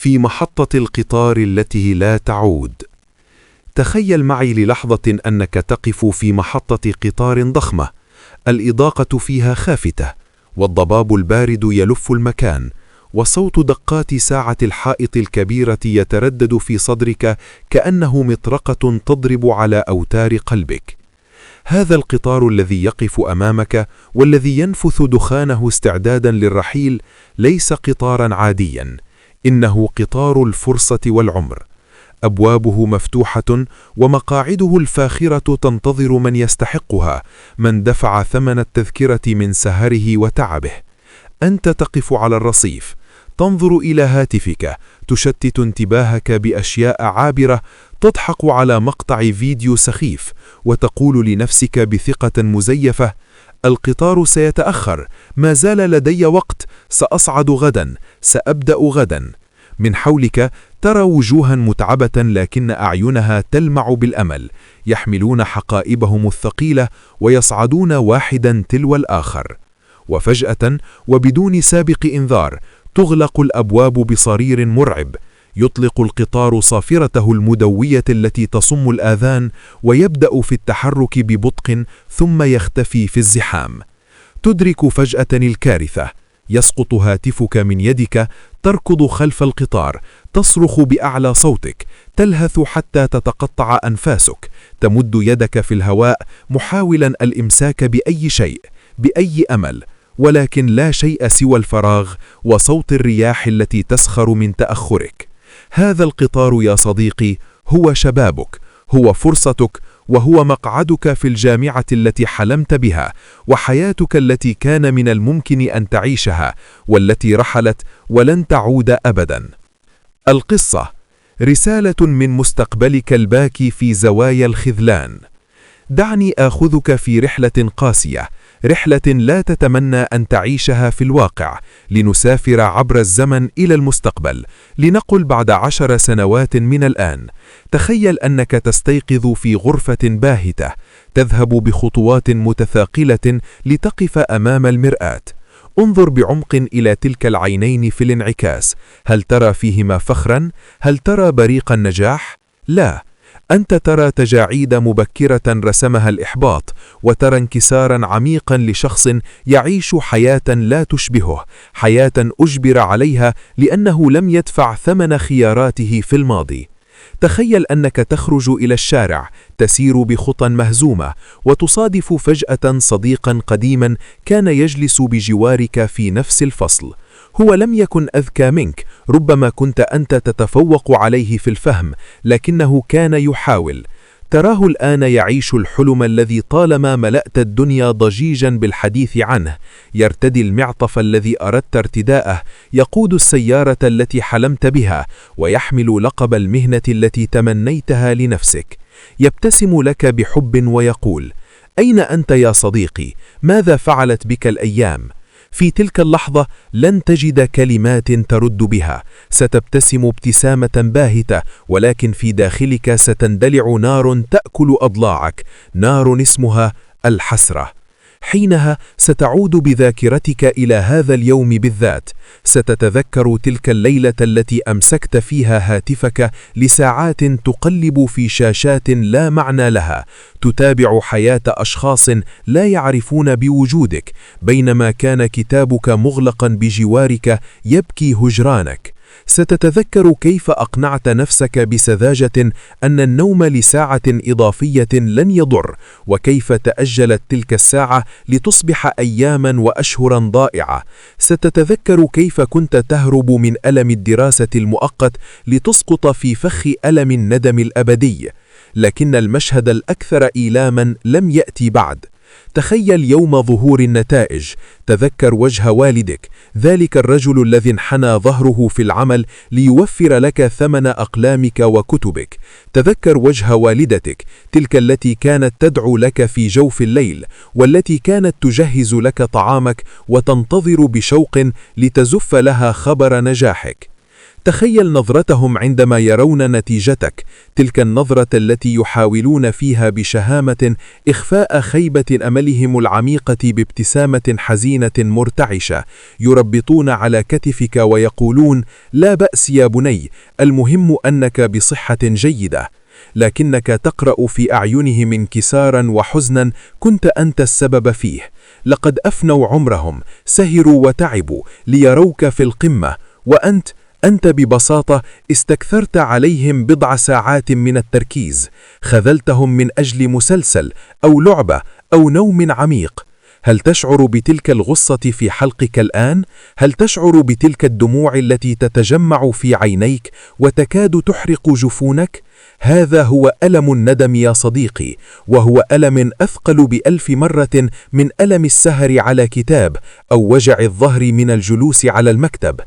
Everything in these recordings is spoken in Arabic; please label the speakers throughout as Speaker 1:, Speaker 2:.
Speaker 1: في محطة القطار التي لا تعود. تخيل معي للحظة أنك تقف في محطة قطار ضخمة، الإضاءة فيها خافتة، والضباب البارد يلف المكان، وصوت دقات ساعة الحائط الكبيرة يتردد في صدرك كأنه مطرقة تضرب على أوتار قلبك. هذا القطار الذي يقف أمامك والذي ينفث دخانه استعدادا للرحيل ليس قطارا عاديا، إنه قطار الفرصة والعمر. أبوابه مفتوحة ومقاعده الفاخرة تنتظر من يستحقها، من دفع ثمن التذكرة من سهره وتعبه. أنت تقف على الرصيف، تنظر إلى هاتفك، تشتت انتباهك بأشياء عابرة، تضحك على مقطع فيديو سخيف، وتقول لنفسك بثقة مزيفة: القطار سيتأخر، ما زال لدي وقت، سأصعد غدا، سأبدأ غدا. من حولك ترى وجوها متعبة لكن أعينها تلمع بالأمل، يحملون حقائبهم الثقيلة ويصعدون واحدا تلو الآخر. وفجأة وبدون سابق إنذار تغلق الأبواب بصرير مرعب، يطلق القطار صافرته المدوية التي تصم الآذان ويبدأ في التحرك ببطء ثم يختفي في الزحام. تدرك فجأة الكارثة، يسقط هاتفك من يدك، تركض خلف القطار، تصرخ بأعلى صوتك، تلهث حتى تتقطع أنفاسك، تمد يدك في الهواء محاولا الإمساك بأي شيء، بأي أمل، ولكن لا شيء سوى الفراغ وصوت الرياح التي تسخر من تأخرك. هذا القطار يا صديقي هو شبابك، هو فرصتك، وهو مقعدك في الجامعة التي حلمت بها، وحياتك التي كان من الممكن أن تعيشها، والتي رحلت ولن تعود أبدا. القصة رسالة من مستقبلك الباكي في زوايا الخذلان. دعني آخذك في رحلة قاسية، رحلة لا تتمنى أن تعيشها في الواقع، لنسافر عبر الزمن إلى المستقبل، لنقل بعد 10 سنوات من الآن. تخيل أنك تستيقظ في غرفة باهتة، تذهب بخطوات متثاقلة لتقف أمام المرآة. انظر بعمق إلى تلك العينين في الانعكاس، هل ترى فيهما فخرا؟ هل ترى بريق النجاح؟ لا، أنت ترى تجاعيد مبكرة رسمها الإحباط، وترى انكسارا عميقا لشخص يعيش حياة لا تشبهه، حياة أجبر عليها لأنه لم يدفع ثمن خياراته في الماضي. تخيل أنك تخرج إلى الشارع، تسير بخطى مهزومة، وتصادف فجأة صديقا قديما كان يجلس بجوارك في نفس الفصل. هو لم يكن أذكى منك، ربما كنت أنت تتفوق عليه في الفهم، لكنه كان يحاول. تراه الآن يعيش الحلم الذي طالما ملأت الدنيا ضجيجا بالحديث عنه، يرتدي المعطف الذي أردت ارتداءه، يقود السيارة التي حلمت بها، ويحمل لقب المهنة التي تمنيتها لنفسك. يبتسم لك بحب ويقول: أين أنت يا صديقي؟ ماذا فعلت بك الأيام؟ في تلك اللحظة لن تجد كلمات ترد بها، ستبتسم ابتسامة باهتة، ولكن في داخلك ستندلع نار تأكل أضلاعك، نار اسمها الحسرة. حينها ستعود بذاكرتك إلى هذا اليوم بالذات، ستتذكر تلك الليلة التي أمسكت فيها هاتفك لساعات تقلب في شاشات لا معنى لها، تتابع حياة أشخاص لا يعرفون بوجودك، بينما كان كتابك مغلقا بجوارك يبكي هجرانك. ستتذكر كيف أقنعت نفسك بسذاجة أن النوم لساعة إضافية لن يضر، وكيف تأجلت تلك الساعة لتصبح أياما وأشهرا ضائعة. ستتذكر كيف كنت تهرب من ألم الدراسة المؤقت لتسقط في فخ ألم الندم الأبدي، لكن المشهد الأكثر إيلاما لم يأتي بعد. تخيل يوم ظهور النتائج، تذكر وجه والدك، ذلك الرجل الذي انحنى ظهره في العمل ليوفر لك ثمن أقلامك وكتبك. تذكر وجه والدتك، تلك التي كانت تدعو لك في جوف الليل، والتي كانت تجهز لك طعامك وتنتظر بشوق لتزف لها خبر نجاحك. تخيل نظرتهم عندما يرون نتيجتك، تلك النظرة التي يحاولون فيها بشهامة إخفاء خيبة أملهم العميقة بابتسامة حزينة مرتعشة، يربطون على كتفك ويقولون: لا بأس يا بني، المهم أنك بصحة جيدة. لكنك تقرأ في أعينهم انكسارا وحزنا كنت أنت السبب فيه. لقد أفنوا عمرهم، سهروا وتعبوا ليروك في القمة، وأنت ببساطة استكثرت عليهم بضع ساعات من التركيز، خذلتهم من أجل مسلسل أو لعبة أو نوم عميق. هل تشعر بتلك الغصة في حلقك الآن؟ هل تشعر بتلك الدموع التي تتجمع في عينيك وتكاد تحرق جفونك؟ هذا هو ألم الندم يا صديقي، وهو ألم أثقل ب1000 مرة من ألم السهر على كتاب أو وجع الظهر من الجلوس على المكتب.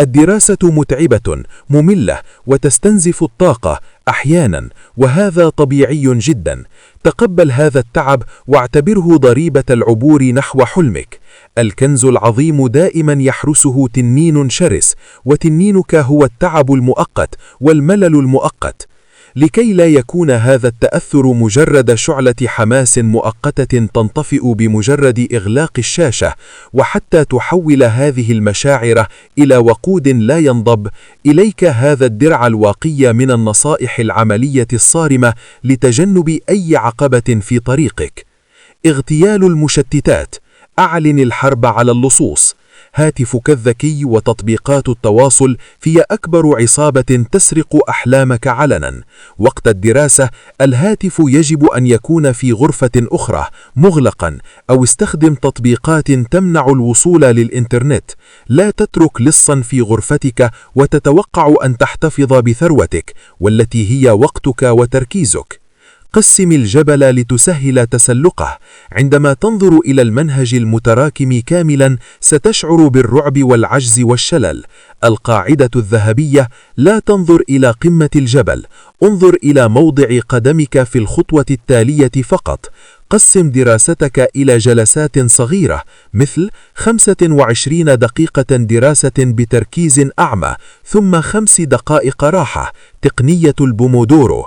Speaker 1: الدراسة متعبة، مملة، وتستنزف الطاقة أحيانا، وهذا طبيعي جدا. تقبل هذا التعب واعتبره ضريبة العبور نحو حلمك. الكنز العظيم دائما يحرسه تنين شرس، وتنينك هو التعب المؤقت والملل المؤقت. لكي لا يكون هذا التأثر مجرد شعلة حماس مؤقتة تنطفئ بمجرد إغلاق الشاشة، وحتى تحول هذه المشاعر إلى وقود لا ينضب، إليك هذا الدرع الواقي من النصائح العملية الصارمة لتجنب أي عقبة في طريقك. اغتيال المشتتات. أعلن الحرب على اللصوص. هاتفك الذكي وتطبيقات التواصل هي أكبر عصابة تسرق أحلامك علنا. وقت الدراسة الهاتف يجب أن يكون في غرفة أخرى مغلقا، أو استخدم تطبيقات تمنع الوصول للإنترنت. لا تترك لصا في غرفتك وتتوقع أن تحتفظ بثروتك والتي هي وقتك وتركيزك. قسم الجبل لتسهل تسلقه. عندما تنظر إلى المنهج المتراكم كاملا ستشعر بالرعب والعجز والشلل. القاعدة الذهبية: لا تنظر إلى قمة الجبل، انظر إلى موضع قدمك في الخطوة التالية فقط. قسم دراستك إلى جلسات صغيرة، مثل 25 دقيقة دراسة بتركيز أعمى، ثم 5 دقائق راحة، تقنية البومودورو.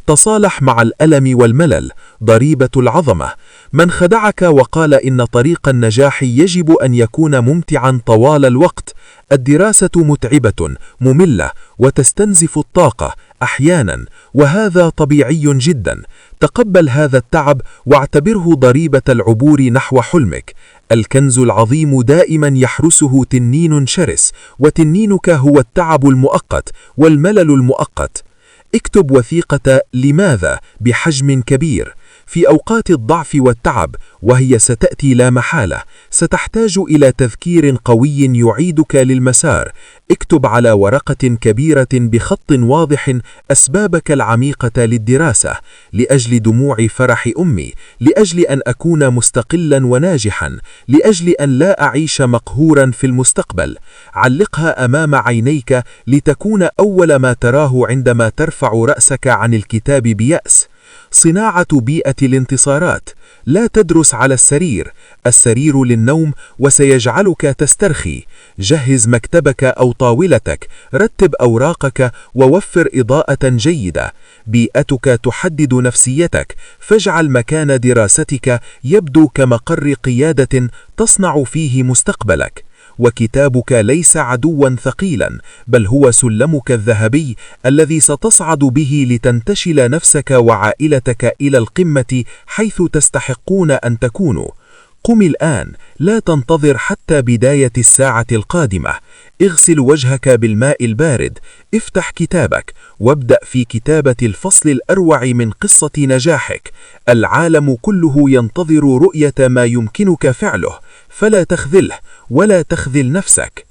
Speaker 1: تصالح مع الألم والملل، ضريبة العظمة. من خدعك وقال إن طريق النجاح يجب أن يكون ممتعا طوال الوقت. الدراسة متعبة، مملة، وتستنزف الطاقة أحيانا، وهذا طبيعي جدا. تقبل هذا التعب واعتبره ضريبة العبور نحو حلمك. الكنز العظيم دائما يحرسه تنين شرس، وتنينك هو التعب المؤقت والملل المؤقت. اكتب وثيقة لماذا بحجم كبير. في أوقات الضعف والتعب، وهي ستأتي لا محالة، ستحتاج إلى تذكير قوي يعيدك للمسار. اكتب على ورقة كبيرة بخط واضح أسبابك العميقة للدراسة: لأجل دموع فرح أمي، لأجل أن أكون مستقلا وناجحا، لأجل أن لا أعيش مقهورا في المستقبل. علقها أمام عينيك لتكون أول ما تراه عندما ترفع رأسك عن الكتاب بيأس. صناعة بيئة الانتصارات. لا تدرس على السرير، السرير للنوم وسيجعلك تسترخي. جهز مكتبك أو طاولتك، رتب أوراقك، ووفر إضاءة جيدة. بيئتك تحدد نفسيتك، فاجعل مكان دراستك يبدو كمقر قيادة تصنع فيه مستقبلك. وكتابك ليس عدوا ثقيلا، بل هو سلمك الذهبي الذي ستصعد به لتنتشل نفسك وعائلتك إلى القمة حيث تستحقون أن تكونوا. قم الآن، لا تنتظر حتى بداية الساعة القادمة. اغسل وجهك بالماء البارد، افتح كتابك، وابدأ في كتابة الفصل الأروع من قصة نجاحك. العالم كله ينتظر رؤية ما يمكنك فعله، فلا تخذله ولا تخذل نفسك.